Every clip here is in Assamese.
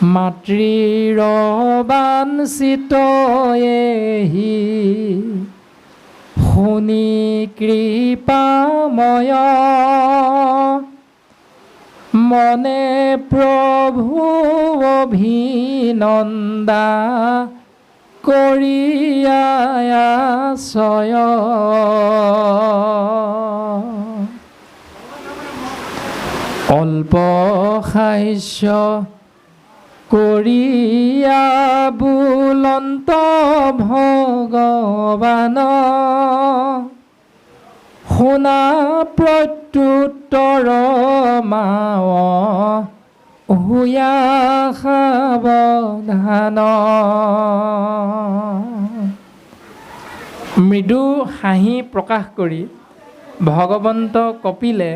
মাতৃৰ বাঞ্ছিত এহি শুনি কৃপাময় মনে প্ৰভু অভিনন্দা কৰিয়াছয় অল্প সাহায্য কৰিয়া বুলন্ত ভগৱান শুনা প্ৰত্যুত্তৰ মাৱ হুয়া সাৱধান। মৃদু হাঁহি প্ৰকাশ কৰি ভগৱন্ত কপিলে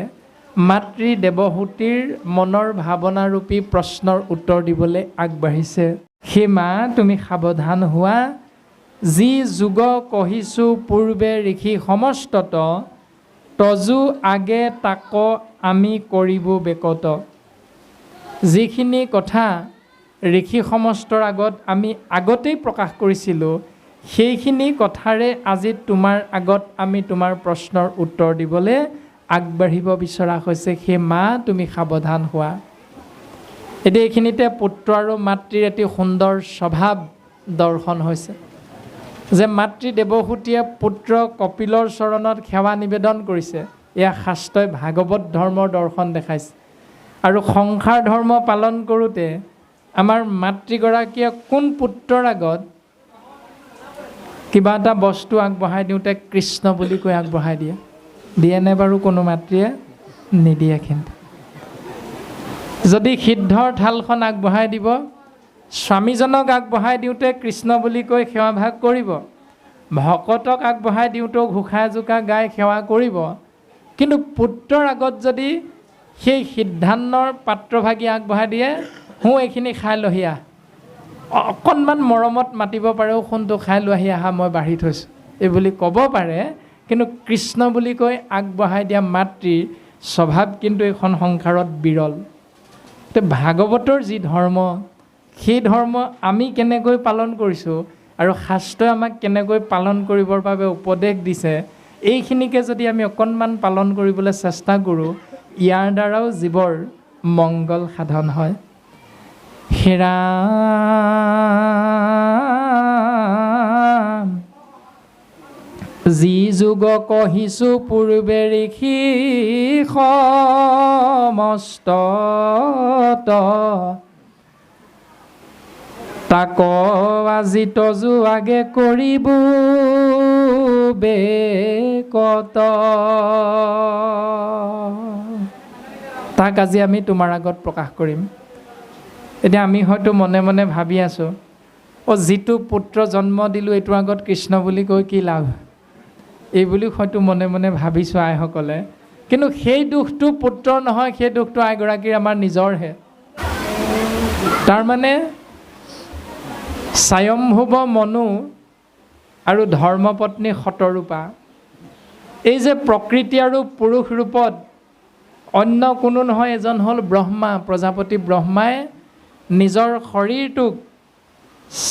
মাতৃ দেৱহূতিৰ মনৰ ভাৱনাৰূপী প্ৰশ্নৰ উত্তৰ দিবলৈ আগবাঢ়িছে। হে মা, তুমি সাৱধান হোৱা। যি যুগ কহিছোঁ পূৰ্বে ঋষি সমস্তত, তজু আগে তাক আমি কৰিব বেকত। যিখিনি কথা ঋষি সমস্তৰ আগত আমি আগতেই প্ৰকাশ কৰিছিলোঁ, সেইখিনি কথাৰে আজি তোমাৰ আগত আমি তোমাৰ প্ৰশ্নৰ উত্তৰ দিবলৈ আগবাঢ়িব বিচৰা হৈছে। সেই মা, তুমি সাৱধান হোৱা। এতিয়া এইখিনিতে পুত্ৰ আৰু মাতৃৰ এটি সুন্দৰ স্বভাৱ দৰ্শন হৈছে যে মাতৃ দেৱহূতিয়ে পুত্ৰ কপিলৰ চৰণত সেৱা নিবেদন কৰিছে। এয়া শাস্ত্ৰই ভাগৱত ধৰ্মৰ দৰ্শন দেখাইছে। আৰু সংসাৰ ধৰ্ম পালন কৰোঁতে আমাৰ মাতৃগৰাকীয়ে কোন পুত্ৰৰ আগত কিবা এটা বস্তু আগবঢ়াই দিওঁতে কৃষ্ণ বুলি কৈ আগবঢ়াই দিয়েনে বাৰু? কোনো মাতৃয়ে নিদিয়ে। কিন্তু যদি সিদ্ধৰ থালখন আগবঢ়াই দিব, স্বামীজনক আগবঢ়াই দিওঁতে কৃষ্ণ বুলি কৈ সেৱা ভাগ কৰিব, ভকতক আগবঢ়াই দিওঁতেও ঘোষা জোকা গাই সেৱা কৰিব। কিন্তু পুত্ৰৰ আগত যদি সেই সিদ্ধান্নৰ পাত্ৰভাগী আগবঢ়াই দিয়ে, এইখিনি খাই লহি আহ, অকণমান মৰমত মাতিব পাৰেও, সোণটো খাই লৈ আহা, মই বাঢ়ি থৈছোঁ, এই বুলি ক'ব পাৰে। কিন্তু কৃষ্ণ বুলি কৈ আগবঢ়াই দিয়া মাতৃৰ স্বভাৱ কিন্তু এইখন সংসাৰত বিৰল। ভাগৱতৰ যি ধৰ্ম, সেই ধৰ্ম আমি কেনেকৈ পালন কৰিছোঁ আৰু শাস্ত্ৰই আমাক কেনেকৈ পালন কৰিবৰ বাবে উপদেশ দিছে, এইখিনিকে যদি আমি অকণমান পালন কৰিবলৈ চেষ্টা কৰোঁ, ইয়াৰ দ্বাৰাও জীৱৰ মংগল সাধন হয়। হেৰা যি যুগ কহিছোঁ পূৰ্বে ঋষি সমস্তত, তাক আজি তজু আগে কৰিব বেকত। তাক আজি আমি তোমাৰ আগত প্ৰকাশ কৰিম। এতিয়া আমি হয়তো মনে মনে ভাবি আছোঁ, যিটো পুত্ৰ জন্ম দিলোঁ এইটোৰ আগত কৃষ্ণ বুলি কৈ কি লাভ, এই বুলি হয়তো মনে মনে ভাবিছোঁ আইসকলে। কিন্তু সেই দুখটো পুত্ৰৰ নহয়, সেই দুখটো আইগৰাকীৰ আমাৰ নিজৰহে। তাৰমানে স্বয়ম্ভুৱ মনু আৰু ধৰ্মপত্নী শতৰূপা, এই যে প্ৰকৃতি আৰু পুৰুষ ৰূপত অন্য কোনো নহয়, এজন হ'ল ব্ৰহ্মা। প্ৰজাপতি ব্ৰহ্মাই নিজৰ শৰীৰটোক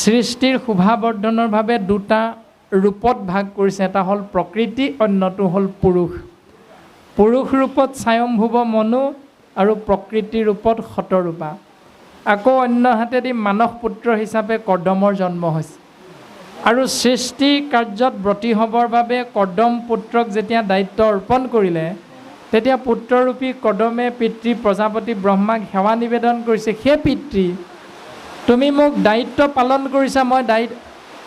সৃষ্টিৰ শোভাবৰ্ধনৰ বাবে দুটা ৰূপত ভাগ কৰিছে। এটা হ'ল প্ৰকৃতি, অন্যটো হ'ল পুৰুষ। পুৰুষ ৰূপত স্বয়ম্ভুৱ মনু আৰু প্ৰকৃতি ৰূপত শতৰূপা। আকৌ অন্য হাতেদি মানস পুত্ৰ হিচাপে কৰ্দমৰ জন্ম হৈছে। আৰু সৃষ্টি কাৰ্যত ব্ৰতী হ'বৰ বাবে কৰ্দম পুত্ৰক যেতিয়া দায়িত্ব অৰ্পণ কৰিলে, তেতিয়া পুত্ৰৰূপী কদমে পিতৃ প্ৰজাপতি ব্ৰহ্মাক সেৱা নিবেদন কৰিছে। সেই পিতৃ, তুমি মোক দায়িত্ব পালন কৰিছা, মই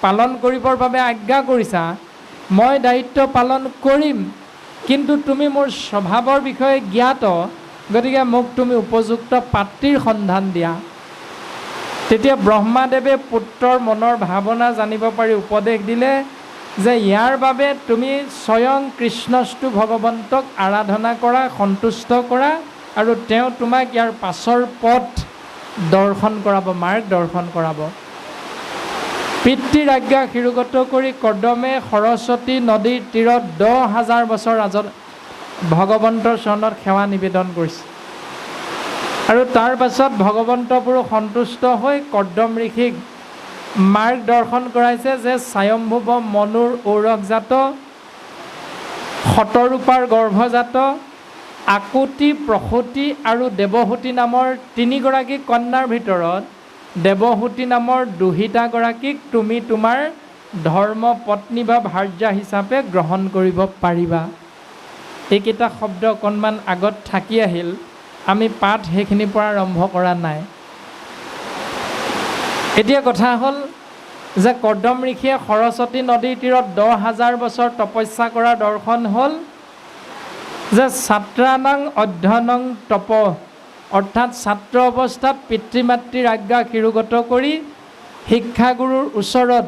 পালন কৰিবৰ বাবে আজ্ঞা কৰিছা, মই দায়িত্ব পালন কৰিম, কিন্তু তুমি মোৰ স্বভাৱৰ বিষয়ে জ্ঞাত, গতিকে মোক তুমি উপযুক্ত পাত্ৰীৰ সন্ধান দিয়া। তেতিয়া ব্ৰহ্মাদেৱে পুত্ৰৰ মনৰ ভাৱনা জানিব পাৰি উপদেশ দিলে যে ইয়াৰ বাবে তুমি স্বয়ং কৃষ্ণস্তু ভগৱন্তক আৰাধনা কৰা, সন্তুষ্ট কৰা, আৰু তেওঁ তোমাক ইয়াৰ পাছৰ পথ দৰ্শন কৰাব, মাৰ্গ দৰ্শন কৰাব। পিতৃৰ আজ্ঞা শিৰোগত কৰি কৰ্দমে সৰস্বতী নদীৰ তীৰত 10,000 বছৰ আগত ভগৱন্তৰ চৰণত সেৱা নিবেদন কৰিছে। আৰু তাৰ পাছত ভগৱন্ত পুৰুষ সন্তুষ্ট হৈ কৰ্দম ঋষিক মাৰ্গ দৰ্শন কৰাইছে যে স্বয়ম্ভুৱ মনুৰ ঔৰসজাত শতৰূপাৰ গৰ্ভজাত আকুতি প্ৰসূতি আৰু দেৱহূতি নামৰ তিনিগৰাকী কন্যাৰ ভিতৰত দেৱহূতি নামৰ দুহিতাগৰাকীক তুমি তোমাৰ ধৰ্ম পত্নী বা ভাৰ্যা হিচাপে গ্ৰহণ কৰিব পাৰিবা। এইকেইটা শব্দ অকণমান আগত থাকি আহিল, আমি পাঠ সেইখিনিৰ পৰা আৰম্ভ কৰা নাই। এতিয়া কথা হ'ল যে কৰ্দম ঋষিয়ে সৰস্বতী নদীৰ তীৰত 10,000 বছৰ তপস্যা কৰা দৰ্শন হ'ল যে ছাত্ৰানাং অধ্যয়নং তপ, অৰ্থাৎ ছাত্ৰ অৱস্থাত পিতৃ মাতৃৰ আজ্ঞা শিৰোগত কৰি শিক্ষাগুৰুৰ ওচৰত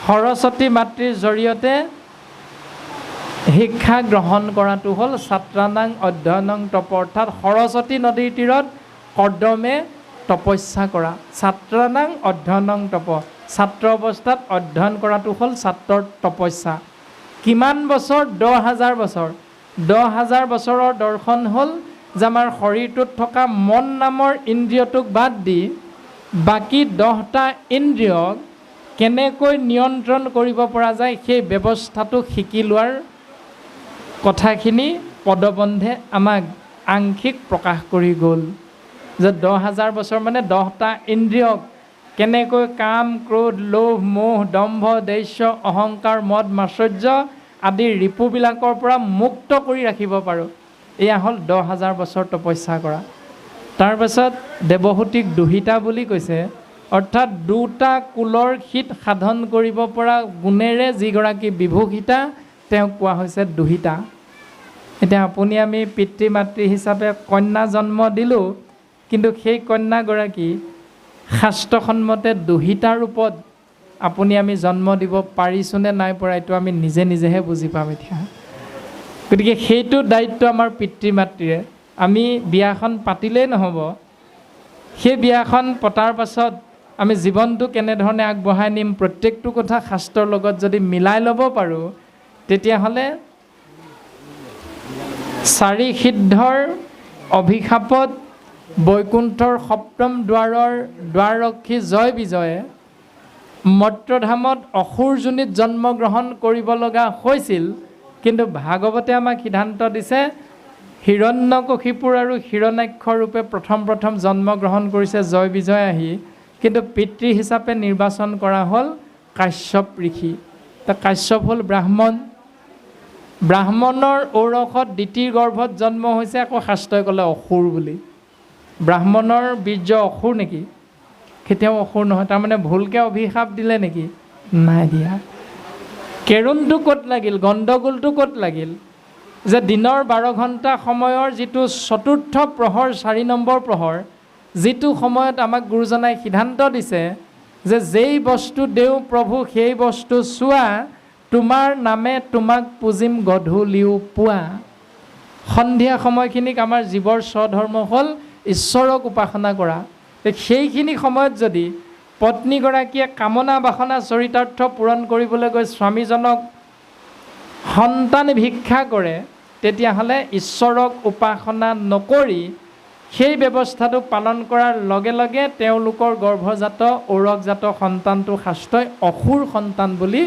সৰস্বতী মাতৃৰ জৰিয়তে শিক্ষা গ্ৰহণ কৰাটো হ'ল ছাত্ৰানাং অধ্যয়নং তপ, অৰ্থাৎ সৰস্বতী নদীৰ তীৰত কৰ্দমে তপস্যা কৰা। ছাত্ৰানাং অধ্যয়নং তপ, ছাত্ৰ অৱস্থাত অধ্যয়ন কৰাটো হ'ল ছাত্ৰৰ তপস্যা। কিমান বছৰ? 10,000 বছৰ। 10,000 বছৰৰ দৰ্শন হ'ল যে আমাৰ শৰীৰটোত থকা মন নামৰ ইন্দ্ৰিয়টোক বাদ দি বাকী 10টা ইন্দ্ৰিয়ক কেনেকৈ নিয়ন্ত্ৰণ কৰিব পৰা যায় সেই ব্যৱস্থাটো শিকি লোৱাৰ কথাখিনি পদবন্ধে আমাক আংশিক প্ৰকাশ কৰি গ'ল যে 10,000 বছৰ মানে 10টা ইন্দ্ৰিয়ক কেনেকৈ কাম, ক্ৰোধ, লোভ, মোহ, দম্ভ, দৈশ্য, অহংকাৰ, মদ, মাশ্চৰ্য আদি ৰিপুবিলাকৰ পৰা মুক্ত কৰি ৰাখিব পাৰোঁ। এয়া হ'ল 10,000 বছৰ তপস্যা কৰা। তাৰপাছত দেৱহূতিক দুহিতা বুলি কৈছে, অৰ্থাৎ দুটা কুলৰ হিত সাধন কৰিব পৰা গুণেৰে যিগৰাকী বিভূষিতা তেওঁক কোৱা হৈছে দুহিতা। এতিয়া আপুনি আমি পিতৃ মাতৃ হিচাপে কন্যা জন্ম দিলোঁ, কিন্তু সেই কন্যাগৰাকী শাস্ত্ৰসন্মতে দুহিতা ৰূপত আপুনি আমি জন্ম দিব পাৰিছোঁনে নাই পৰা এইটো আমি নিজে নিজেহে বুজি পাম এতিয়া। গতিকে সেইটো দায়িত্ব আমাৰ পিতৃ মাতৃৰে। আমি বিয়াখন পাতিলেই নহ'ব, সেই বিয়াখন পতাৰ পাছত আমি জীৱনটো কেনেধৰণে আগবঢ়াই নিম প্ৰত্যেকটো কথা শাস্ত্ৰৰ লগত যদি মিলাই ল'ব পাৰোঁ, তেতিয়াহ'লে 4 সিদ্ধৰ অভিশাপত বৈকুণ্ঠৰ সপ্তম দুৱাৰৰ দুৱাৰৰক্ষী জয় বিজয়ে মৰ্ত্যধামত অসুৰ যোনিত জন্মগ্ৰহণ কৰিব লগা হৈছিল, কিন্তু ভাগৱতে আমাক সিদ্ধান্ত দিছে হিৰণ্যকশিপুৰ আৰু হিৰণ্যাক্ষ ৰূপে প্ৰথম জন্মগ্ৰহণ কৰিছে জয় বিজয় আহি, কিন্তু পিতৃ হিচাপে নিৰ্বাচন কৰা হ'ল কাশ্যপ ঋষি। কাশ্যপ হ'ল ব্ৰাহ্মণ। ব্ৰাহ্মণৰ ঔৰসত দ্বিতীয় গৰ্ভত জন্ম হৈছে, আকৌ শাস্ত্ৰই ক'লে অসুৰ বুলি। ব্ৰাহ্মণৰ বীৰ্য অসুৰ নেকি? কেতিয়াও অসুৰ নহয়। তাৰমানে ভুলকৈ অভিশাপ দিলে নেকি? নাই দিয়া। কেৰুণটো ক'ত লাগিল? গণ্ডগোলটো ক'ত লাগিল? যে দিনৰ 12 ঘণ্টা সময়ৰ যিটো চতুৰ্থ প্ৰহৰ, 4 নম্বৰ প্ৰহৰ, যিটো সময়ত আমাক গুৰুজনাই সিদ্ধান্ত দিছে যে যেই বস্তু দেও প্ৰভু সেই বস্তু চোৱা, তোমাৰ নামে তোমাক পুজিম গধূলিও পুৱা। সন্ধিয়া সময়খিনিক আমাৰ জীৱৰ স্বধৰ্ম হ'ল ঈশ্বৰক উপাসনা কৰা। সেইখিনি সময়ত যদি পত্নীগৰাকীয়ে কামনা বাসনা চৰিতাৰ্থ পূৰণ কৰিবলৈ গৈ স্বামীজনক সন্তান ভিক্ষা কৰে, তেতিয়াহ'লে ঈশ্বৰক উপাসনা নকৰি সেই ব্যৱস্থাটো পালন কৰাৰ লগে লগে তেওঁলোকৰ গৰ্ভজাত ঔৰসজাত সন্তানটো শাস্ত্ৰই অসুৰ সন্তান বুলি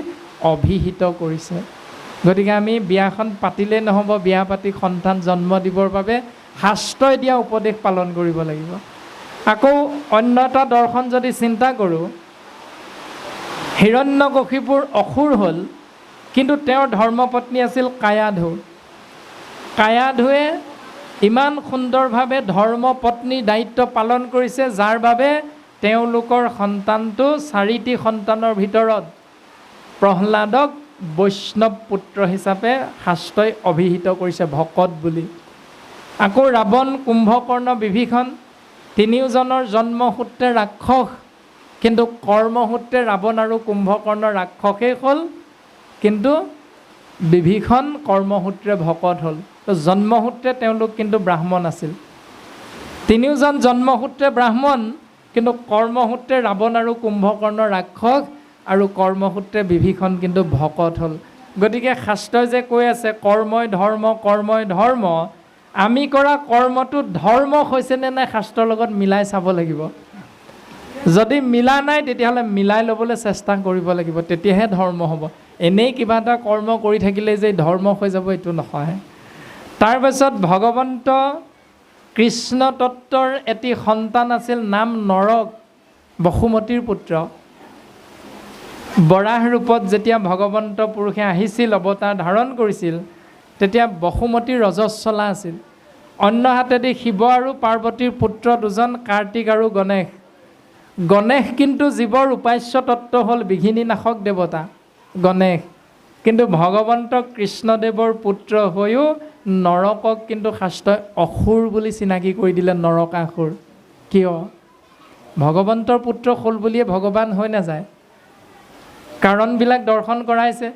অভিহিত কৰিছে। গতিকে আমি বিয়াখন পাতিলেই নহ'ব, বিয়া পাতি সন্তান জন্ম দিবৰ বাবে শাস্ত্ৰই দিয়া উপদেশ পালন কৰিব লাগিব। আকৌ অন্য এটা দৰ্শন যদি চিন্তা কৰোঁ, হিৰণ্যকশিপুৰ অসুৰ হ'ল, কিন্তু তেওঁৰ ধৰ্মপত্নী আছিল কায়াধু। কায়াধুৱে ইমান সুন্দৰভাৱে ধৰ্মপত্নীৰ দায়িত্ব পালন কৰিছে, যাৰ বাবে তেওঁলোকৰ সন্তানটো 4টি সন্তানৰ ভিতৰত প্ৰহ্লাদক বৈষ্ণৱ পুত্ৰ হিচাপে শাস্ত্ৰই অভিহিত কৰিছে, ভকত বুলি। আকৌ ৰাৱণ, কুম্ভকৰ্ণ, বিভীষণ তিনিওজনৰ জন্মসূত্ৰে ৰাক্ষস, কিন্তু কৰ্মসূত্ৰে ৰাৱণ আৰু কুম্ভকৰ্ণ ৰাক্ষসেই হ'ল, কিন্তু বিভীষণ কৰ্মসূত্ৰে ভকত হ'ল। জন্মসূত্ৰে তেওঁলোক কিন্তু ব্ৰাহ্মণ আছিল। তিনিওজন জন্মসূত্ৰে ব্ৰাহ্মণ, কিন্তু কৰ্মসূত্ৰে ৰাৱণ আৰু কুম্ভকৰ্ণ ৰাক্ষস আৰু কৰ্মসূত্ৰে বিভীষণ কিন্তু ভকত হ'ল। গতিকে শাস্ত্ৰই যে কৈ আছে কৰ্মই ধৰ্ম, কৰ্মই ধৰ্ম, আমি কৰা কৰ্মটো ধৰ্ম হৈছেনে নাই শাস্ত্ৰৰ লগত মিলাই চাব লাগিব। যদি মিলা নাই তেতিয়াহ'লে মিলাই ল'বলৈ চেষ্টা কৰিব লাগিব, তেতিয়াহে ধৰ্ম হ'ব। এনেই কিবা এটা কৰ্ম কৰি থাকিলে যে ধৰ্ম হৈ যাব এইটো নহয়। তাৰপাছত ভগৱন্ত কৃষ্ণ তত্ত্বৰ এটি সন্তান আছিল, নাম নৰক, বসুমতীৰ পুত্ৰ। বৰাহ ৰূপত যেতিয়া ভগৱন্ত পুৰুষে আহিছিল, অৱতাৰ ধাৰণ কৰিছিল, তেতিয়া বসুমতীৰ ৰজস্বলা আছিল। অন্য হাতেদি শিৱ আৰু পাৰ্বতীৰ পুত্ৰ দুজন, কাৰ্তিক আৰু গণেশ। গণেশ কিন্তু জীৱৰ উপাস্য তত্ত্ব হ'ল বিঘিনী নাশক দেৱতা গণেশ, কিন্তু ভগৱন্ত কৃষ্ণদেৱৰ পুত্ৰ হৈও নৰকক কিন্তু শাস্ত্ৰই অসুৰ বুলি চিনাকি কৰি দিলে, নৰকাসুৰ। কিয়? ভগৱন্তৰ পুত্ৰ হ'ল বুলিয়ে ভগৱান হৈ নাযায়। কাৰণবিলাক দৰ্শন কৰাইছে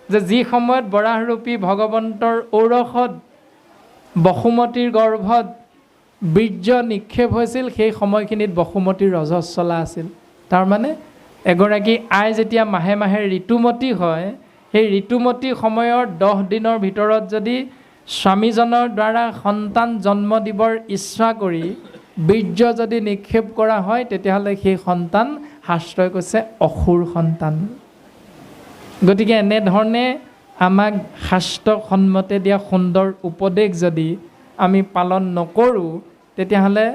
যে যি সময়ত বৰাহৰূপী ভগৱন্তৰ ঔৰসত বসুমতীৰ গৰ্ভত বীৰ্য নিক্ষেপ হৈছিল, সেই সময়খিনিত বসুমতীৰ ৰজস্বলা আছিল। তাৰমানে এগৰাকী আই যেতিয়া মাহে মাহে ঋতুমতী হয়, সেই ঋতুমতী সময়ৰ 10 দিনৰ ভিতৰত যদি স্বামীজনৰ দ্বাৰা সন্তান জন্ম দিবৰ ইচ্ছা কৰি বীৰ্য যদি নিক্ষেপ কৰা হয়, তেতিয়াহ'লে সেই সন্তান শাস্ত্ৰই কৈছে অসুৰ সন্তান। গতিকে এনেধৰণে আমাক শাস্ত্ৰসন্মতে দিয়া সুন্দৰ উপদেশ যদি আমি পালন নকৰোঁ, তেতিয়াহ'লে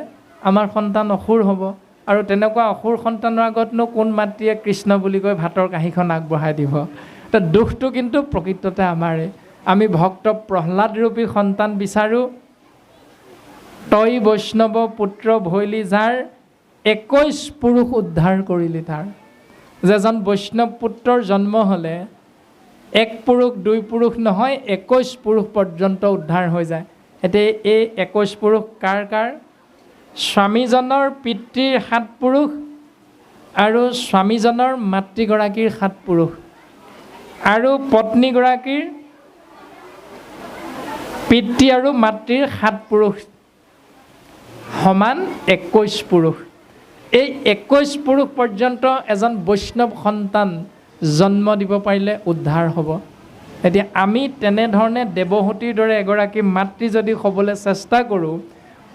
আমাৰ সন্তান অসুৰ হ'ব। আৰু তেনেকুৱা অসুৰ সন্তানৰ আগতনো কোন মাতৃয়ে কৃষ্ণ বুলি কৈ ভাতৰ কাঁহীখন আগবঢ়াই দিব? তো দুখটো কিন্তু প্ৰকৃততে আমাৰে। আমি ভক্ত প্ৰহ্লাদ ৰূপী সন্তান বিচাৰোঁ। তই বৈষ্ণৱ পুত্ৰ ভৈলি যাৰ, 21 পুৰুষ উদ্ধাৰ কৰিলি তাৰ। যেজন বৈষ্ণৱ পুত্ৰৰ জন্ম হ'লে 1 পুৰুষ 2 পুৰুষ নহয়, 21 পুৰুষ পৰ্যন্ত উদ্ধাৰ হৈ যায়। এতিয়া এই 21 পুৰুষ কাৰ কাৰ? স্বামীজনৰ পিতৃৰ 7 পুৰুষ আৰু স্বামীজনৰ মাতৃগৰাকীৰ 7 পুৰুষ আৰু পত্নীগৰাকীৰ পিতৃ আৰু মাতৃৰ 7 পুৰুষ সমান 21 পুৰুষ। এই 21 পুৰুষ পৰ্যন্ত এজন বৈষ্ণৱ সন্তান জন্ম দিব পাৰিলে উদ্ধাৰ হ'ব। এতিয়া আমি তেনেধৰণে দেৱহূতিৰ দৰে এগৰাকী মাতৃ যদি হ'বলৈ চেষ্টা কৰোঁ,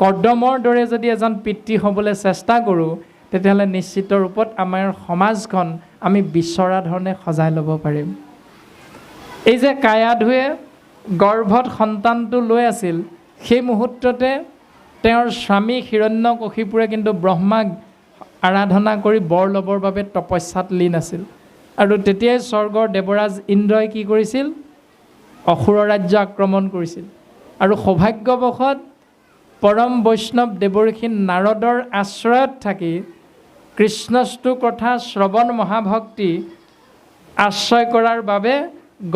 কৰ্দমৰ দৰে যদি এজন পিতৃ হ'বলৈ চেষ্টা কৰোঁ, তেতিয়াহ'লে নিশ্চিত ৰূপত আমাৰ সমাজখন আমি বিচৰা ধৰণে সজাই ল'ব পাৰিম। এই যে কায়াধুৱে গৰ্ভত সন্তানটো লৈ আছিল, সেই মুহূৰ্ততে তেওঁৰ স্বামী হিৰণ্যকশিপুৰে কিন্তু ব্ৰহ্মাক আৰাধনা কৰি বৰ ল'বৰ বাবে তপস্যাত লীন আছিল। আৰু তেতিয়াই স্বৰ্গৰ দেৱৰাজ ইন্দ্ৰই কি কৰিছিল? অসুৰৰ ৰাজ্য আক্ৰমণ কৰিছিল। আৰু সৌভাগ্যবশত পৰম বৈষ্ণৱ দেৱৰ্ষি নাৰদৰ আশ্ৰয়ত থাকি কৃষ্ণস্তু কথা শ্ৰৱণ মহাভক্তি আশ্ৰয় কৰাৰ বাবে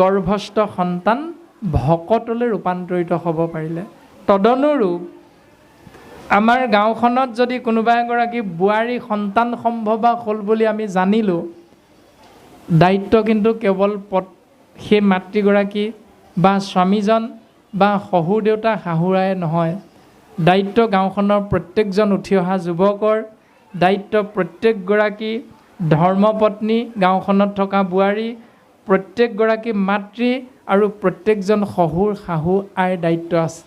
গৰ্ভস্থ সন্তান ভকতলৈ ৰূপান্তৰিত হ'ব পাৰিলে। তদনুৰূপ আমাৰ গাঁওখনত যদি কোনোবা এগৰাকী বোৱাৰী সন্তান সম্ভৱা হ'ল বুলি আমি জানিলোঁ, দায়িত্ব কিন্তু কেৱল সেই মাতৃগৰাকী বা স্বামীজন বা শহুৰ দেউতা শাহুৰাই নহয়, দায়িত্ব গাঁওখনৰ প্ৰত্যেকজন উঠি অহা যুৱকৰ, দায়িত্ব প্ৰত্যেকগৰাকী ধৰ্মপত্নী, গাঁওখনত থকা বোৱাৰী, প্ৰত্যেকগৰাকী মাতৃ আৰু প্ৰত্যেকজন শহুৰ শাহু আইৰ দায়িত্ব আছে।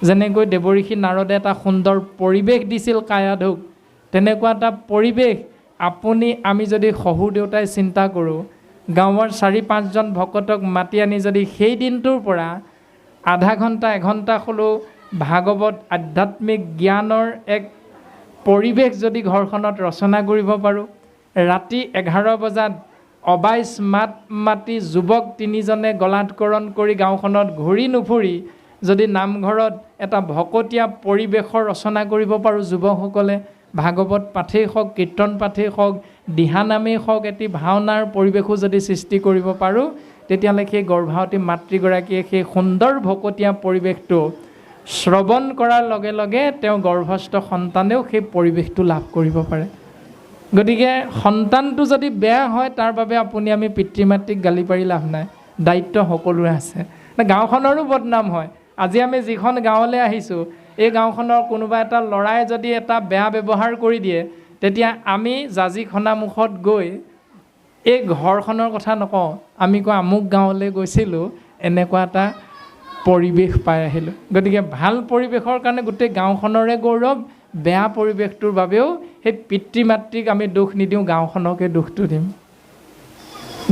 যেনেকৈ দেৱৰ্ষি নাৰদে এটা সুন্দৰ পৰিৱেশ দিছিল কায়াধুক, তেনেকুৱা এটা পৰিৱেশ আমি যদি শহুৰ দেউতাই চিন্তা কৰোঁ, গাঁৱৰ 4-5জন ভকতক মাতি আনি যদি সেই দিনটোৰ পৰা আধা ঘণ্টা 1 ঘণ্টা হ'লেও ভাগৱত আধ্যাত্মিক জ্ঞানৰ এক পৰিৱেশ যদি ঘৰখনত ৰচনা কৰিব পাৰোঁ, ৰাতি 11 বজাত অবাইচ মাত মাতি যুৱক 3জনে গলাধকৰণ কৰি গাঁওখনত ঘূৰি নুফুৰি যদি নামঘৰত এটা ভকতীয়া পৰিৱেশৰ ৰচনা কৰিব পাৰোঁ, যুৱকসকলে ভাগৱত পাঠেই হওক, কীৰ্তন পাঠেই হওক, দিহানামেই হওক, এটি ভাওনাৰ পৰিৱেশো যদি সৃষ্টি কৰিব পাৰোঁ, তেতিয়াহ'লে সেই গৰ্ভৱতী মাতৃগৰাকীয়ে সেই সুন্দৰ ভকতীয়া পৰিৱেশটো শ্ৰৱণ কৰাৰ লগে লগে তেওঁ গৰ্ভস্থ সন্তানেও সেই পৰিৱেশটো লাভ কৰিব পাৰে। গতিকে সন্তানটো যদি বেয়া হয়, তাৰ বাবে আমি পিতৃ মাতৃক গালি পাৰি লাভ নাই, দায়িত্ব সকলোৰে আছে। গাঁওখনৰো বদনাম হয়। আজি আমি যিখন গাঁৱলৈ আহিছোঁ, এই গাঁওখনৰ কোনোবা এটা ল'ৰাই যদি এটা বেয়া ব্যৱহাৰ কৰি দিয়ে, তেতিয়া আমি জাজিখনা মুখত গৈ এই ঘৰখনৰ কথা নকওঁ, আমি কওঁ আমুক গাঁৱলৈ গৈছিলোঁ, এনেকুৱা এটা পৰিৱেশ পাই আহিলোঁ। গতিকে ভাল পৰিৱেশৰ কাৰণে গোটেই গাঁওখনৰে গৌৰৱ, বেয়া পৰিৱেশটোৰ বাবেও সেই পিতৃ মাতৃক আমি দোষ নিদিওঁ, গাঁওখনকে দোষটো দিম।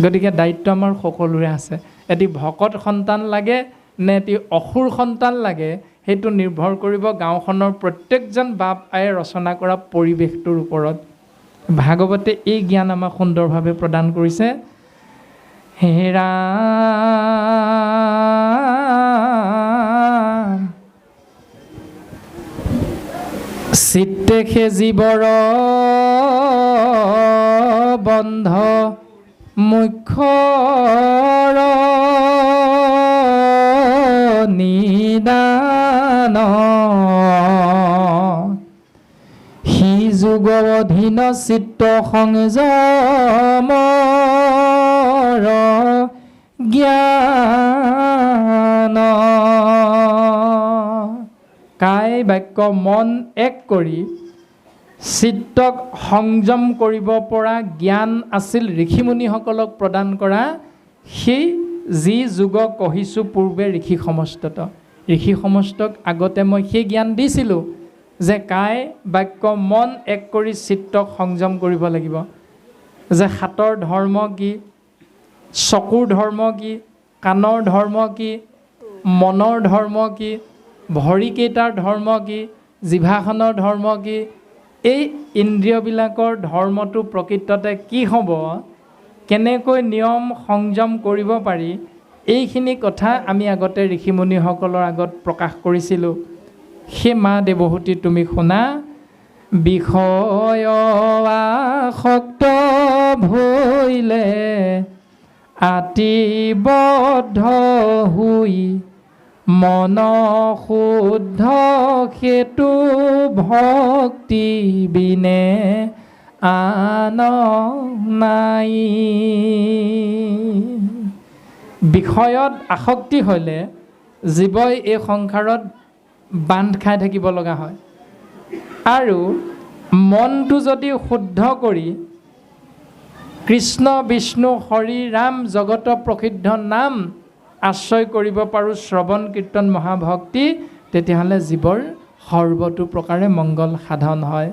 গতিকে দায়িত্ব আমাৰ সকলোৰে আছে। এটি ভকত সন্তান লাগে নে এটি অসুৰ সন্তান লাগে, সেইটো নিৰ্ভৰ কৰিব গাঁওখনৰ প্ৰত্যেকজন বাপ আয়ে ৰচনা কৰা পৰিৱেশটোৰ ওপৰত। ভাগৱতে এই জ্ঞান আমাক সুন্দৰভাৱে প্ৰদান কৰিছে। হেৰা চিত্তেখে জীৱৰ বন্ধ মুখ্যৰ নিদান সি যুগ অধীন চিত্ত সংযমৰ জ্ঞান কায় বাক্য মন এক কৰি চিত্তক সংযম কৰিব পৰা জ্ঞান আছিল ঋষিমুনিসকলক প্ৰদান কৰা সেই যি যুগ কহিছোঁ পূৰ্বে ঋষি সমস্তত। ঋষি সমস্তক আগতে মই সেই জ্ঞান দিছিলোঁ যে কায় বাক্য মন এক কৰি চিত্তক সংযম কৰিব লাগিব, যে হাতৰ ধৰ্ম কি, চকুৰ ধৰ্ম কি, কাণৰ ধৰ্ম কি, মনৰ ধৰ্ম কি, ভৰিকেইটাৰ ধৰ্ম কি, জিভাখনৰ ধৰ্ম কি, এই ইন্দ্ৰিয়বিলাকৰ ধৰ্মটো প্ৰকৃততে কি হ'ব, কেনেকৈ নিয়ম সংযম কৰিব পাৰি, এইখিনি কথা আমি আগতে ঋষিমুনিসকলৰ আগত প্ৰকাশ কৰিছিলোঁ। সেই মা দেৱহূতি তুমি শুনা। বিষয় আসক্ত ভৈলে আতিবদ্ধ হৈ মন শুদ্ধ সেইটো ভক্তি বিনে আন নাই। বিষয়ত আসক্তি হ'লে জীৱই এই সংসাৰত বান্ধ খাই থাকিব লগা হয়। আৰু মনটো যদি শুদ্ধ কৰি কৃষ্ণ বিষ্ণু হৰি ৰাম জগত প্ৰসিদ্ধ নাম আশ্ৰয় কৰিব পাৰোঁ, শ্ৰৱণ কীৰ্তন মহাভক্তি, তেতিয়াহ'লে জীৱৰ সৰ্বতো প্ৰকাৰে মংগল সাধন হয়।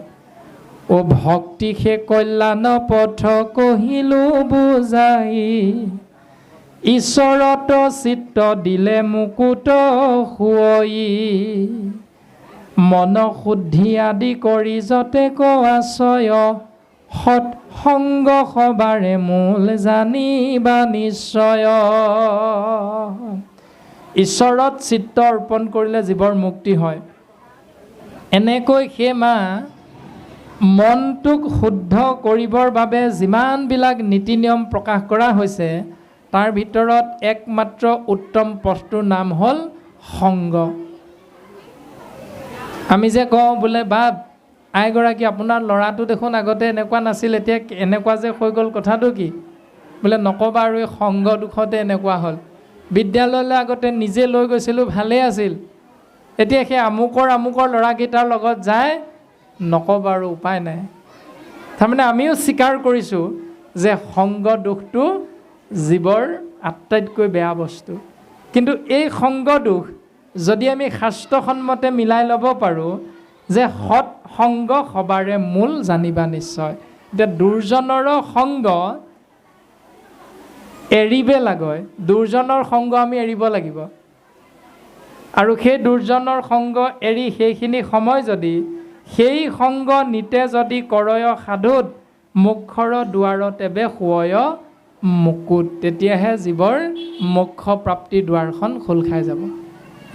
ও ভক্তি সে কল্যাণ পথ কহিলোঁ বুজাই ঈশ্বৰত চিত্ত দিলে মুকুট শুৱই মন শুদ্ধি আদি কৰি যতে আশ্ৰয় সৎসংগ সবাৰে মূল জানিবা নিশ্চয়। ঈশ্বৰত চিত্ত অৰ্পণ কৰিলে জীৱৰ মুক্তি হয়। এনেকৈ সেই মা মনটোক শুদ্ধ কৰিবৰ বাবে যিমানবিলাক নীতি নিয়ম প্ৰকাশ কৰা হৈছে, তাৰ ভিতৰত একমাত্ৰ উত্তম পথটোৰ নাম হ'ল সংগ। আমি যে কওঁ বোলে বাপ আইগৰাকী আপোনাৰ ল'ৰাটো দেখোন আগতে এনেকুৱা নাছিল, এতিয়া এনেকুৱা যে হৈ গ'ল, কথাটো কি? বোলে নক'বা আৰু এই সংগ দুখতে এনেকুৱা হ'ল। বিদ্যালয়লৈ আগতে নিজে লৈ গৈছিলোঁ, ভালেই আছিল, এতিয়া সেই আমুকৰ ল'ৰাকেইটাৰ লগত যায়, নক'বা আৰু উপায় নাই। তাৰমানে আমিও স্বীকাৰ কৰিছোঁ যে সংগ দুখটো জীৱৰ আটাইতকৈ বেয়া বস্তু। কিন্তু এই সংগ দুখ যদি আমি শাস্ত্ৰসন্মতে মিলাই ল'ব পাৰোঁ যে সৎ সংগ সবাৰে মূল জানিবা নিশ্চয়। এতিয়া দুৰ্জনৰো সংগ এৰিব লাগে, দুৰ্জনৰ সংগ আমি এৰিব লাগিব। আৰু সেই দুৰ্জনৰ সংগ এৰি সেইখিনি সময় যদি সেই সংগ নিতে যদি কৰয় সাধুত মুখৰ দুৱাৰত এবে শুৱয় মুকুট, তেতিয়াহে জীৱৰ মোক্ষ প্ৰাপ্তিৰ দুৱাৰখন খোল খাই যাব।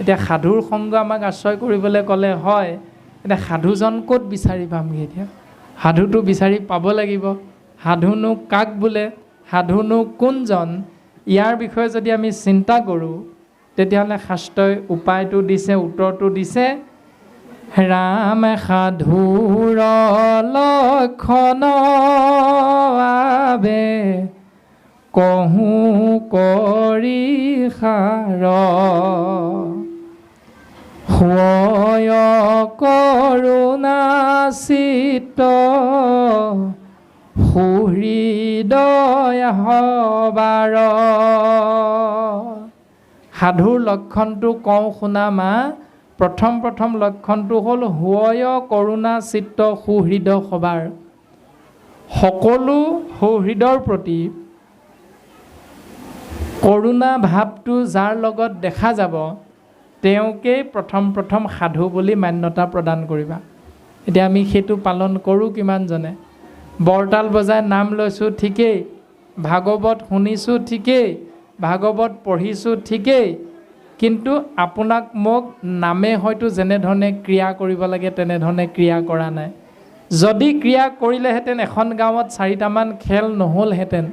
এতিয়া সাধুৰ সংগ আমাক আশ্ৰয় কৰিবলৈ ক'লে হয়, এতিয়া সাধুজন ক'ত বিচাৰি পামগৈ? এতিয়া সাধুটো বিচাৰি পাব লাগিব। সাধুনো কাক বোলে, সাধুনো কোনজন, ইয়াৰ বিষয়ে যদি আমি চিন্তা কৰোঁ, তেতিয়াহ'লে শাস্ত্ৰই উপায়টো দিছে, উত্তৰটো দিছে। ৰাম সাধুৰ লক্ষণ আবে কহোঁ কৰি সাৰ হয় কৰোণা চিত্ত সুহৃদয় হবাৰ। সাধুৰ লক্ষণটো কওঁ শুনা মা। প্ৰথম লক্ষণটো হ'ল হুয় কৰুণা চিত্ত সুহৃদ সবাৰ। সকলো সৌহৃদৰ প্ৰতি কৰুণা ভাৱটো যাৰ লগত দেখা যাব তেওঁকেই প্ৰথম সাধু বুলি মান্যতা প্ৰদান কৰিবা। এতিয়া আমি সেইটো পালন কৰোঁ কিমানজনে? বৰতাল বজাই নাম লৈছোঁ ঠিকেই, ভাগৱত শুনিছোঁ ঠিকেই, ভাগৱত পঢ়িছোঁ ঠিকেই, কিন্তু আপোনাক মোক নামে হয়তো যেনেধৰণে ক্ৰিয়া কৰিব লাগে তেনেধৰণে ক্ৰিয়া কৰা নাই। যদি ক্ৰিয়া কৰিলেহেঁতেন এখন গাঁৱত 4টামান খেল নহ'লহেঁতেন।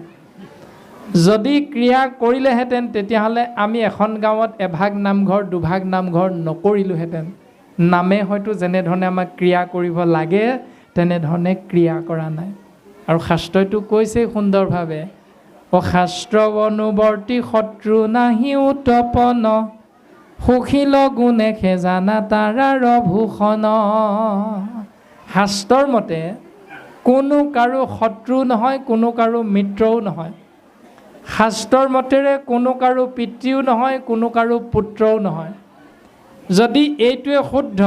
যদি ক্ৰিয়া কৰিলেহেঁতেন তেতিয়াহ'লে আমি এখন গাঁৱত এভাগ নামঘৰ দুভাগ নামঘৰ নকৰিলোহেঁতেন। নামে হয়তো যেনেধৰণে আমাক ক্ৰিয়া কৰিব লাগে তেনেধৰণে ক্ৰিয়া কৰা নাই। আৰু শাস্ত্ৰইটো কৈছেই সুন্দৰভাৱে, শাস্ত্ৰ অনুবৰ্তী শত্ৰু নাহি উত্তপন, সুখিল গুণে খেজানা তাৰাৰ ভূষণ। শাস্ত্ৰৰ মতে কোনো কাৰো শত্ৰু নহয়, কোনো কাৰো মিত্ৰও নহয়। শাস্ত্ৰৰ মতেৰে কোনো কাৰো পিতৃও নহয়, কোনো কাৰো পুত্ৰও নহয়। যদি এইটোৱে শুদ্ধ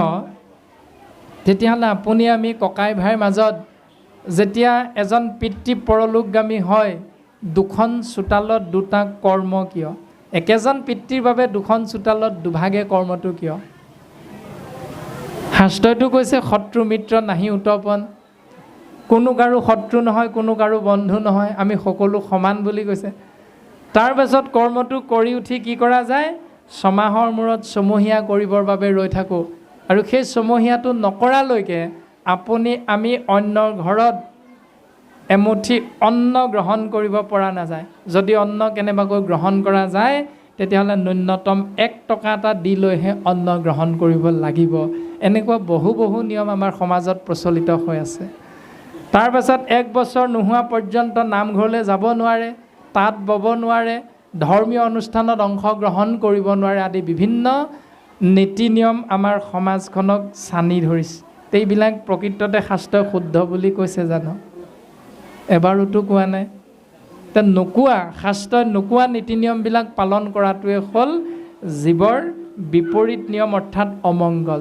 তেতিয়াহ'লে আপুনি আমি ককাই ভাইৰ মাজত যেতিয়া এজন পিতৃ পৰলোকগামী হয়, দুখন চোতালত দুটা কৰ্ম কিয়? একেজন পিতৃৰ বাবে দুখন চোতালত দুভাগে কৰ্মটো কিয়? শাস্ত্ৰইটো কৈছে শত্ৰু মিত্ৰ নাহি উত্তপন, কোনো কাৰো শত্ৰু নহয়, কোনো কাৰো বন্ধু নহয়, আমি সকলো সমান বুলি কৈছে। তাৰ পাছত কৰ্মটো কৰি উঠি কি কৰা যায়? ছমাহৰ মূৰত ছমহীয়া কৰিবৰ বাবে ৰৈ থাকোঁ, আৰু সেই ছমহীয়াটো নকৰালৈকে আপুনি আমি অন্যৰ ঘৰত এমুঠি অন্ন গ্ৰহণ কৰিব পৰা নাযায়। যদি অন্ন কেনেবাকৈ গ্ৰহণ কৰা যায় তেতিয়াহ'লে ন্যূনতম 1 টকা এটা দি লৈহে অন্ন গ্ৰহণ কৰিব লাগিব। এনেকুৱা বহু নিয়ম আমাৰ সমাজত প্ৰচলিত হৈ আছে। তাৰ পাছত 1 বছৰ নোহোৱা পৰ্যন্ত নামঘৰলৈ যাব নোৱাৰে, তাঁত বব নোৱাৰে, ধৰ্মীয় অনুষ্ঠানত অংশগ্ৰহণ কৰিব নোৱাৰে, আদি বিভিন্ন নীতি নিয়ম আমাৰ সমাজখনক চানি ধৰিছে। এইবিলাক প্ৰকৃততে শাস্ত্ৰই শুদ্ধ বুলি কৈছে জানো? এবাৰোতো কোৱা নাই। নোকোৱা শাস্ত্ৰই নোকোৱা নীতি নিয়মবিলাক পালন কৰাটোৱে হ'ল জীৱৰ বিপৰীত নিয়ম, অৰ্থাৎ অমংগল।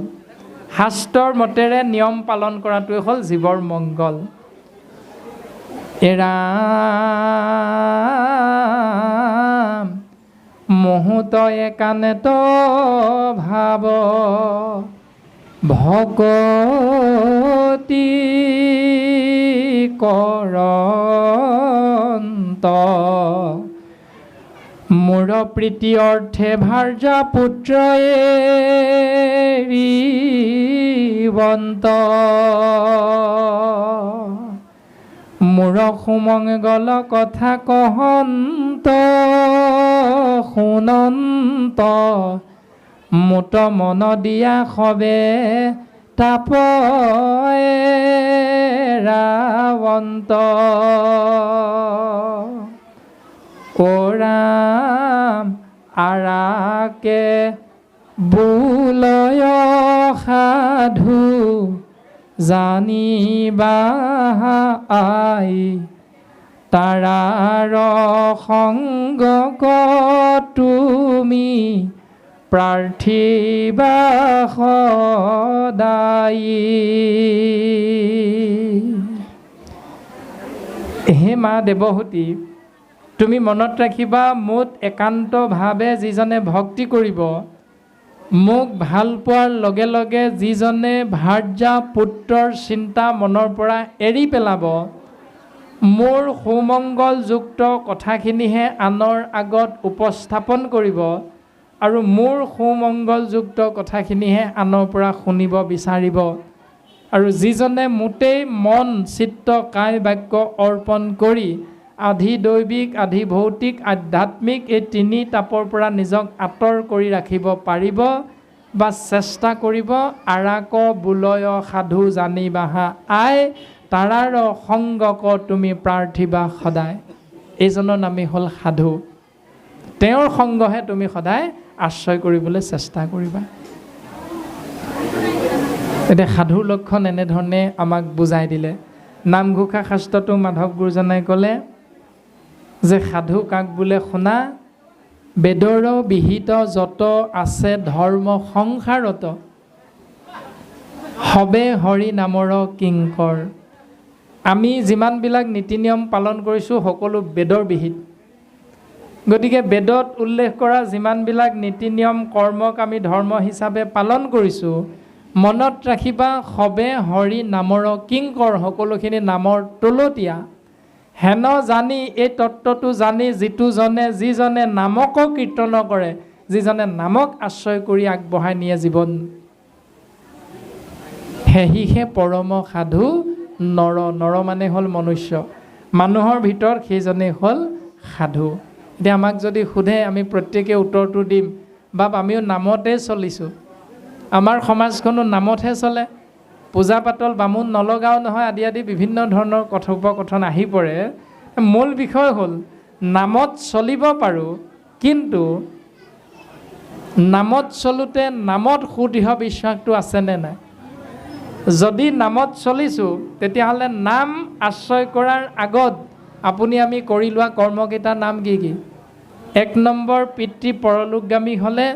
শাস্ত্ৰৰ মতেৰে নিয়ম পালন কৰাটোৱে হ'ল জীৱৰ মংগল। এৰাম মুহূৰ্তয়ে কানেত ভাৱ ভকতি কৰন্ত, মোৰ প্ৰীতি অৰ্থে ভাৰ্যা পুত্ৰ এৰিবন্ত, মোৰ সুমংগল কথা কহন্ত শুনন্ত, মুত মন দিয়া সবে তাপ ৰাৱন্ত। ও ৰাম আৰাকে বুলয় সাধু, জানিবা আই তাৰাৰ সংগ তুমি প্ৰাৰ্থিবা সদায়। হে মা দেৱহূতি, তুমি মনত ৰাখিবা, মোক একান্তভাৱে যিজনে ভক্তি কৰিব, মোক ভাল পোৱাৰ লগে লগে যিজনে ভাৰ্যা পুত্ৰৰ চিন্তা মনৰ পৰা এৰি পেলাব, মোৰ সুমংগলযুক্ত কথাখিনিহে আনৰ আগত উপস্থাপন কৰিব, আৰু মোৰ সুমংগলযুক্ত কথাখিনিহে আনৰ পৰা শুনিব বিচাৰিব, আৰু যিজনে মোতেই মন চিত্ত কায় বাক্য অৰ্পণ কৰি আধি দৈবিক আধি ভৌতিক আধ্যাত্মিক এই 3 তাপৰ পৰা নিজক আঁতৰ কৰি ৰাখিব পাৰিব বা চেষ্টা কৰিব, আৰাক বুলয় সাধু জানিবাহা আই তাৰাৰ সংগক তুমি প্ৰাৰ্থিবা সদায়। এইজনৰ নামেই হ'ল সাধু। তেওঁৰ সংগহে তুমি সদায় আশ্ৰয় কৰিবলৈ চেষ্টা কৰিবা। এতিয়া সাধুৰ লক্ষণ এনেধৰণে আমাক বুজাই দিলে। নামঘোষা শাস্ত্ৰটো মাধৱ গুৰুজনাই ক'লে যে সাধু কাক বোলে শুনা, বেদৰ বিহিত যত আছে ধৰ্ম সংসাৰত হবে হৰি নামৰ কিংকৰ। আমি যিমানবিলাক নীতি নিয়ম পালন কৰিছোঁ সকলো বেদৰ বিহিত। গতিকে বেদত উল্লেখ কৰা যিমানবিলাক নীতি নিয়ম কৰ্মক আমি ধৰ্ম হিচাপে পালন কৰিছোঁ, মনত ৰাখিবা হবে হৰি নামৰ কিংকৰ, সকলোখিনি নামৰ তলতীয়া। হেন জানি, এই তত্ত্বটো জানি যিজনে নামক কীৰ্তন কৰে, যিজনে নামক আশ্ৰয় কৰি আগবঢ়াই নিয়ে জীৱন, সেহিহে পৰম সাধু নৰ। নৰ মানে হ'ল মনুষ্য, মানুহৰ ভিতৰত সেইজনেই হ'ল সাধু। এতিয়া আমাক যদি সোধে আমি প্ৰত্যেকে উত্তৰটো দিম, বাপ আমিও নামতে চলিছোঁ, আমাৰ সমাজখনো নামতহে চলে, পূজা পাতল বামুণ নলগাও নহয়, আদি আদি বিভিন্ন ধৰণৰ কথোপকথন আহি পৰে। মূল বিষয় হ'ল নামত চলিব পাৰোঁ, কিন্তু নামত চলোতে নামত সুদৃঢ় বিশ্বাসটো আছেনে নাই? যদি নামত চলিছোঁ তেতিয়াহ'লে নাম আশ্ৰয় কৰাৰ আগত আপুনি আমি কৰি লোৱা কৰ্মকেইটাৰ নাম কি কি? 1 নম্বৰ, পিতৃ পৰলোকগামী হ'লে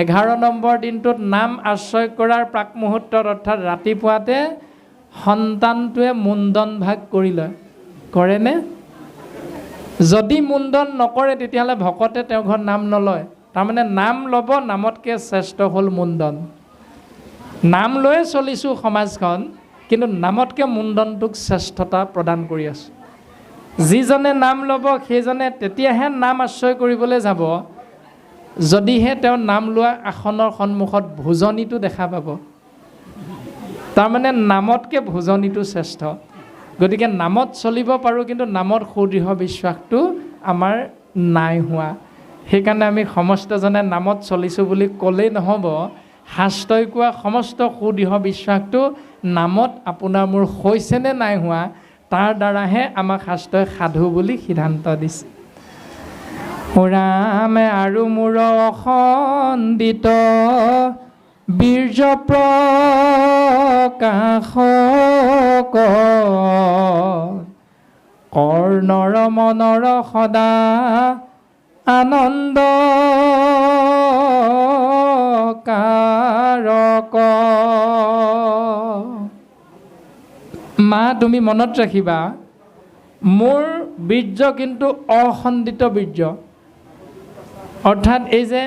11 নম্বৰ দিনটোত নাম আশ্ৰয় কৰাৰ প্ৰাক মুহূৰ্তত অৰ্থাৎ ৰাতিপুৱাতে সন্তানটোৱে মুণ্ডন ভাগ কৰি লয়। কৰেনে? যদি মুণ্ডন নকৰে তেতিয়াহ'লে ভকতে তেওঁৰ ঘৰত নাম নলয়। তাৰমানে নাম ল'ব, নামতকৈ শ্ৰেষ্ঠ হ'ল মুণ্ডন। নাম লৈয়ে চলিছোঁ সমাজখন, কিন্তু নামতকৈ মুণ্ডনটোক শ্ৰেষ্ঠতা প্ৰদান কৰি আছোঁ। যিজনে নাম ল'ব সেইজনে তেতিয়াহে নাম আশ্ৰয় কৰিবলৈ যাব যদিহে তেওঁ নাম লোৱা আসনৰ সন্মুখত ভোজনীটো দেখা পাব। তাৰমানে নামতকৈ ভোজনীটো শ্ৰেষ্ঠ। গতিকে নামত চলিব পাৰোঁ, কিন্তু নামত সুদৃঢ় বিশ্বাসটো আমাৰ নাই হোৱা। সেইকাৰণে আমি সমস্তজনে নামত চলিছোঁ বুলি ক'লেই নহ'ব, শাস্ত্ৰই কোৱা সমস্ত সুদৃঢ় বিশ্বাসটো নামত আপোনাৰ মোৰ হৈছেনে নাই হোৱা, তাৰ দ্বাৰাহে আমাক শাস্ত্ৰই সাধু বুলি সিদ্ধান্ত দিছে। ৰামে আৰু মোৰ অখণ্ডিত বীৰ্য প্ৰকাশ কৰ্ণৰ মনৰ সদা আনন্দ কাৰক। মা তুমি মনত ৰাখিবা, মোৰ বীৰ্য কিন্তু অখণ্ডিত বীৰ্য। অৰ্থাৎ এই যে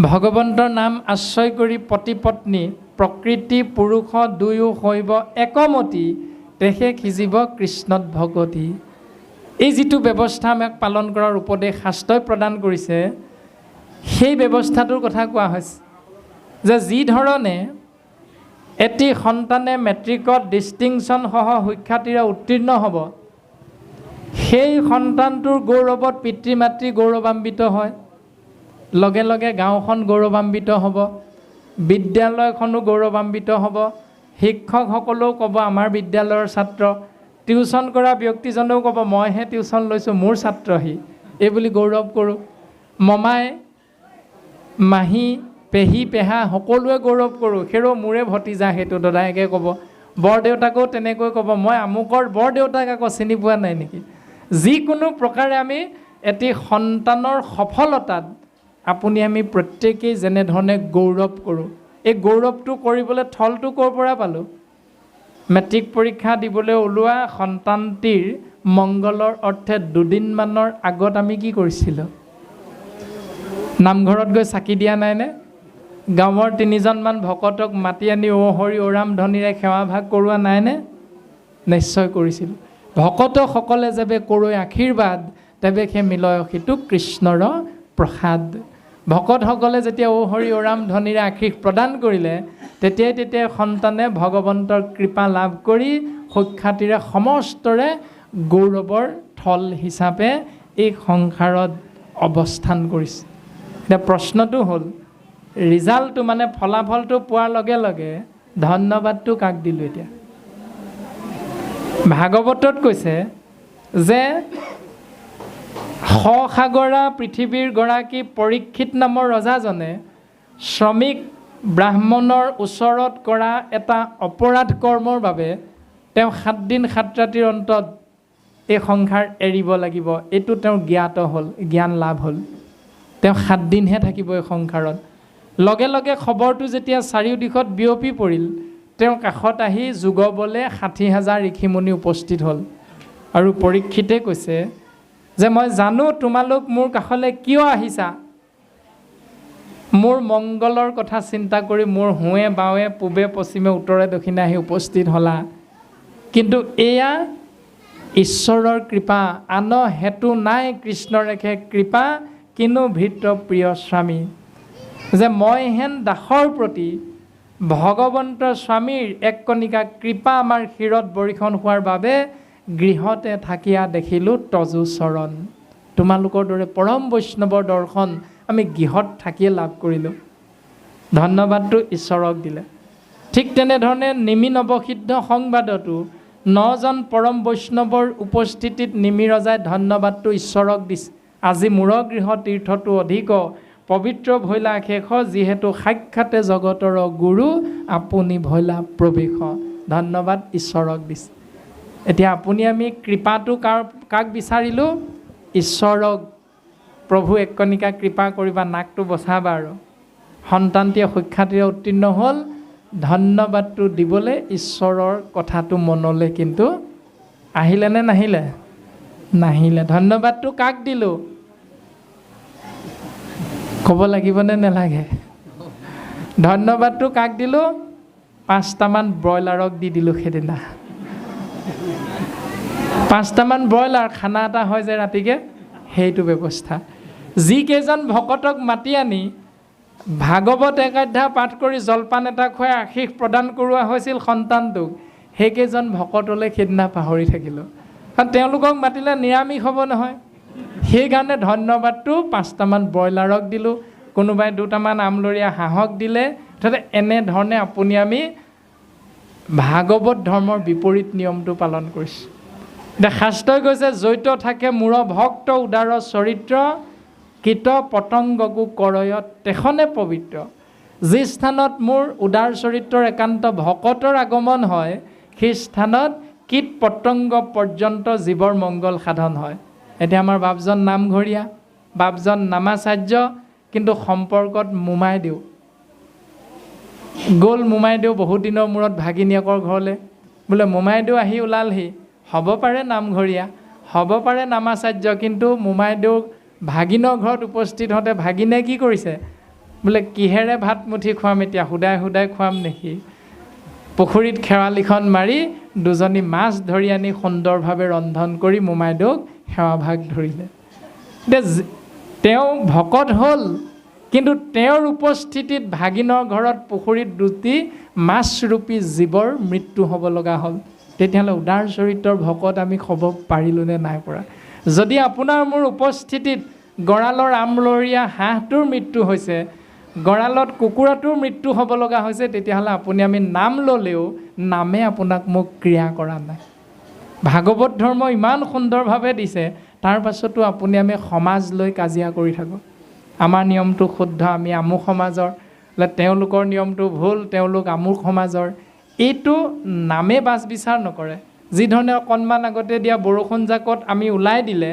ভগৱন্তৰ নাম আশ্ৰয় কৰি পতি পত্নী প্ৰকৃতি পুৰুষ দুয়ো হৈব একমতি, তেহে সিজিব কৃষ্ণত ভগতি। এই যিটো ব্যৱস্থা আমাক পালন কৰাৰ উপদেশ শাস্ত্ৰই প্ৰদান কৰিছে, সেই ব্যৱস্থাটোৰ কথা কোৱা হৈছে যে যি ধৰণে এটি সন্তানে মেট্ৰিকত ডিষ্টিংশ্যন সহ সুখ্যাতিৰে উত্তীৰ্ণ হ'ব, সেই সন্তানটোৰ গৌৰৱত পিতৃ মাতৃ গৌৰৱান্বিত হয়, লগে লগে গাঁওখন গৌৰৱান্বিত হ'ব, বিদ্যালয়খনো গৌৰৱান্বিত হ'ব, শিক্ষকসকলেও ক'ব আমাৰ বিদ্যালয়ৰ ছাত্ৰ, টিউশ্যন কৰা ব্যক্তিজনেও ক'ব মইহে টিউশ্যন লৈছোঁ, মোৰ ছাত্ৰ সি, এই বুলি গৌৰৱ কৰোঁ। মমাই মাহী পেহী পেহা সকলোৱে গৌৰৱ কৰোঁ, সেইও মোৰে ভতিজা, সেইটো দাদায়েকে ক'ব। বৰদেউতাকেও তেনেকৈ ক'ব মই আমুকৰ বৰদেউতাক আকৌ চিনি পোৱা নাই নেকি। যিকোনো প্ৰকাৰে আমি এটি সন্তানৰ সফলতাত আপুনি আমি প্ৰত্যেকেই যেনেধৰণে গৌৰৱ কৰোঁ, এই গৌৰৱটো কৰিবলৈ থলটো ক'ৰ পৰা পালোঁ? মেট্ৰিক পৰীক্ষা দিবলৈ ওলোৱা সন্তানটিৰ মংগলৰ অৰ্থে দুদিনমানৰ আগত আমি কি কৰিছিলোঁ? নামঘৰত গৈ চাকি দিয়া নাইনে? গাঁৱৰ 3জনমান ভকতক মাতি আনি অ হৰি ওৰাম ধ্বনিৰে সেৱা ভাগ কৰোৱা নাইনে? নিশ্চয় কৰিছিলোঁ। ভকতসকলে যেবে কৰৈ আশীৰ্বাদ, তেবে সেই মিলয় সিটো কৃষ্ণৰ প্ৰসাদ। ভকতসকলে যেতিয়া অ হৰি ওৰাম ধ্বনিৰে আশীষ প্ৰদান কৰিলে, তেতিয়াই সন্তানে ভগৱন্তৰ কৃপা লাভ কৰি সুখ্যাতিৰে সমস্তৰে গৌৰৱৰ থল হিচাপে এই সংসাৰত অৱস্থান কৰিছে। এতিয়া প্ৰশ্নটো হ'ল, ৰিজাল্টটো মানে ফলাফলটো পোৱাৰ লগে লগে ধন্যবাদটো কাক দিলোঁ? এতিয়া ভাগৱতত কৈছে যে সসাগৰা পৃথিৱীৰ গৰাকী পৰীক্ষিত নামৰ ৰজাজনে শ্ৰমিক ব্ৰাহ্মণৰ ওচৰত কৰা এটা অপৰাধ কৰ্মৰ বাবে তেওঁ 7 দিন 7 ৰাতিৰ অন্তত এই সংসাৰ এৰিব লাগিব, এইটো তেওঁৰ জ্ঞাত হ'ল, জ্ঞান লাভ হ'ল। তেওঁ 7 দিনহে থাকিব এই সংসাৰত। লগে লগে খবৰটো যেতিয়া চাৰিওদিশত বিয়পি পৰিল, তেওঁৰ কাষত আহি যুগবলে 60,000 ঋষিমুনি উপস্থিত হ'ল। আৰু পৰীক্ষিতে কৈছে যে মই জানো তোমালোক মোৰ কাষলৈ কিয় আহিছা। মোৰ মংগলৰ কথা চিন্তা কৰি মোৰ সোঁৱে বাৱে পূবে পশ্চিমে উত্তৰে দক্ষিণে আহি উপস্থিত হ'লা, কিন্তু এয়া ঈশ্বৰৰ কৃপা, আন হেতু নাই কৃষ্ণৰ একে কৃপা, কিনো ভৃত্য প্ৰিয় স্বামী। যে মই হেন দাসৰ প্ৰতি ভগৱন্তৰ স্বামীৰ এক কণিকা কৃপা আমাৰ শিৰত বৰিখন হোৱাৰ বাবে গৃহতে থাকিয়া দেখিলোঁ তজু চৰণ। তোমালোকৰ দৰে পৰম বৈষ্ণৱৰ দৰ্শন আমি গৃহত থাকিয়ে লাভ কৰিলোঁ। ধন্যবাদটো ঈশ্বৰক দিলে। ঠিক তেনেধৰণে নিমি নৱসিদ্ধ সংবাদতো 9জন পৰম বৈষ্ণৱৰ উপস্থিতিত নিমি ৰজাই ধন্যবাদটো ঈশ্বৰক দিছে। আজি মূৰ গৃহ তীৰ্থটো অধিক পবিত্ৰ ভৈলা শেষ, যিহেতু সাক্ষাতে জগতৰ গুৰু আপুনি ভৈলা প্ৰৱেশ। ধন্যবাদ ঈশ্বৰক দিছে। এতিয়া আপুনি আমি কৃপাটো কাক বিচাৰিলোঁ? ঈশ্বৰক। প্ৰভু এক কণিকা কৃপা কৰিবা, নাকটো বচাবা। আৰু সন্তানটিয়ে সুখ্যাতিৰে উত্তীৰ্ণ হ'ল, ধন্যবাদটো দিবলৈ ঈশ্বৰৰ কথাটো মনলৈ কিন্তু আহিলে নে নাহিলে? নাহিলে। ধন্যবাদটো কাক দিলোঁ ক'ব লাগিবনে নেলাগে? ধন্যবাদটো কাক দিলোঁ? 5টামান ব্ৰইলাৰক দি দিলোঁ সেইদিনা। 5টামান ব্ৰইলাৰ খানা এটা হয় যে ৰাতিকে, সেইটো ব্যৱস্থা। যিকেইজন ভকতক মাতি আনি ভাগৱত একাধ্যায় পাঠ কৰি জলপান এটা খুৱাই আশীষ প্ৰদান কৰোৱা হৈছিল সন্তানটোক, সেইকেইজন ভকতলৈ সেইদিনা পাহৰি থাকিলোঁ। কাৰণ তেওঁলোকক মাতিলে নিৰামিষ হ'ব নহয়। সেইকাৰণে ধন্যবাদটো 5টামান ব্ৰইলাৰক দিলোঁ, কোনোবাই 2টামান আমলৰীয়া হাঁহক দিলে। অৰ্থাৎ এনেধৰণে আপুনি আমি ভাগৱত ধৰ্মৰ বিপৰীত নিয়মটো পালন কৰিছোঁ। এতিয়া শাস্ত্ৰই কৈছে জৈত থাকে মূৰ ভক্ত উদাৰ চৰিত্ৰ, কীট পতংগকো কৰয়ত তেখনে পবিত্ৰ। যি স্থানত মোৰ উদাৰ চৰিত্ৰৰ একান্ত ভকতৰ আগমন হয়, সেই স্থানত কীট পতংগ পৰ্যন্ত জীৱৰ মংগল সাধন হয়। এতিয়া আমাৰ বাপজন নামঘৰীয়া, বাপজন নামাচাৰ্য, কিন্তু সম্পৰ্কত মোমাই দিওঁ গ'ল। মোমাই দিওঁ বহুত দিনৰ মূৰত ভাগিনীয়েকৰ ঘৰলৈ, বোলে মোমাই দিওঁ আহি ওলালহি। হ'ব পাৰে নামঘৰীয়া, হ'ব পাৰে নামাচাৰ্য, কিন্তু মোমাই দিওঁ ভাগিনৰ ঘৰত উপস্থিত হওঁতে ভাগিনে কি কৰিছে? বোলে কিহেৰে ভাত মুঠি খুৱাম এতিয়া, সুদাই সুদাই খুৱাম নেকি? পুখুৰীত খেৱালিখন মাৰি 2জনী মাছ ধৰি আনি সুন্দৰভাৱে ৰন্ধন কৰি মোমাইদেউক সেৱাভাগ ধৰিলে। এতিয়া তেওঁ ভকত হ'ল, কিন্তু তেওঁৰ উপস্থিতিত ভাগিনৰ ঘৰত পুখুৰীত 2টি মাছৰূপী জীৱৰ মৃত্যু হ'ব লগা হ'ল। তেতিয়াহ'লে উদাৰ চৰিত্ৰৰ ভকত আমি হ'ব পাৰিলোঁ নে নাই পৰা? যদি আপোনাৰ মোৰ উপস্থিতিত গঁড়ালৰ আমলৰীয়া হাঁহটোৰ মৃত্যু হৈছে, গঁড়ালত কুকুৰাটোৰ মৃত্যু হ'ব লগা হৈছে, তেতিয়াহ'লে আপুনি আমি নাম ল'লেও নামে আপোনাক মোক ক্ৰিয়া কৰা নাই। ভাগৱত ধৰ্ম ইমান সুন্দৰভাৱে দিছে, তাৰ পাছতো আপুনি আমি সমাজ লৈ কাজিয়া কৰি থাকোঁ। আমাৰ নিয়মটো শুদ্ধ, আমি আমুক সমাজৰ, তেওঁলোকৰ নিয়মটো ভুল, তেওঁলোক আমুক সমাজৰ। এইটো নামে বাছ বিচাৰ নকৰে। যিধৰণে অকণমান আগতে দিয়া বৰষুণ জাকত আমি ওলাই দিলে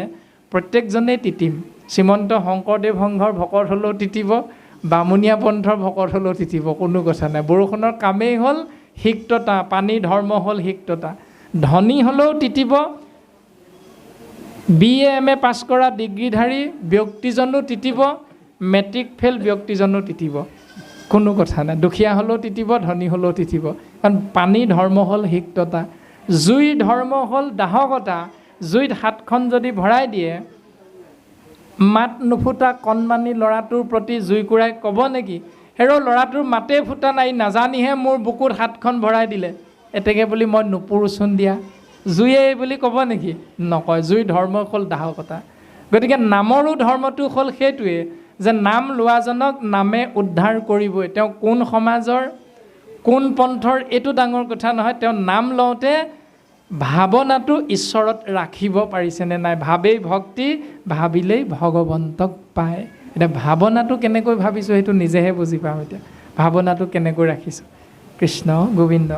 প্ৰত্যেকজনেই তিতিম। শ্ৰীমন্ত শংকৰদেৱ সংঘৰ ভকত হ'লেও তিতিব, বামুণীয়া পন্থৰ ভকত হ'লেও তিতিব, কোনো কথা নাই। বৰষুণৰ কামেই হ'ল সিক্ততা, পানী ধৰ্ম হ'ল সিক্ততা। ধনী হ'লেও তিতিব, BA MA পাছ কৰা ডিগ্ৰীধাৰী ব্যক্তিজনো তিতিব, মেট্ৰিক ফেইল ব্যক্তিজনো তিতিব, কোনো কথা নাই। দুখীয়া হ'লেও তিতিব, ধনী হ'লেও তিতিব, কাৰণ পানী ধৰ্ম হ'ল সিক্ততা। জুই ধৰ্ম হ'ল দাহকতা। জুইত হাতখন যদি ভৰাই দিয়ে, মাত নুফুটা কণমানি ল'ৰাটোৰ প্ৰতি জুইকুৰাই ক'ব নেকি, হেৰ' ল'ৰাটোৰ মাতেই ফুটা নাই, নাজানিহে মোৰ বুকুত হাতখন ভৰাই দিলে, এতেকে বুলি মই নুপুৰুচোন দিয়া। জুইয়ে বুলি ক'ব নেকি? নকয়। জুই ধৰ্ম হ'ল দাহকতা। গতিকে নামৰো ধৰ্মটো হ'ল সেইটোৱে যে নাম লোৱাজনক নামে উদ্ধাৰ কৰিবই। তেওঁ কোন সমাজৰ, কোন পন্থৰ, এইটো ডাঙৰ কথা নহয়। তেওঁ নাম লওঁতে ভাৱনাটো ঈশ্বৰত ৰাখিব পাৰিছেনে নাই। ভাবেই ভক্তি, ভাবিলেই ভগৱন্তক পায়। এতিয়া ভাৱনাটো কেনেকৈ ভাবিছোঁ সেইটো নিজেহে বুজি পাওঁ। এতিয়া ভাৱনাটো কেনেকৈ ৰাখিছোঁ। কৃষ্ণ গোবিন্দ।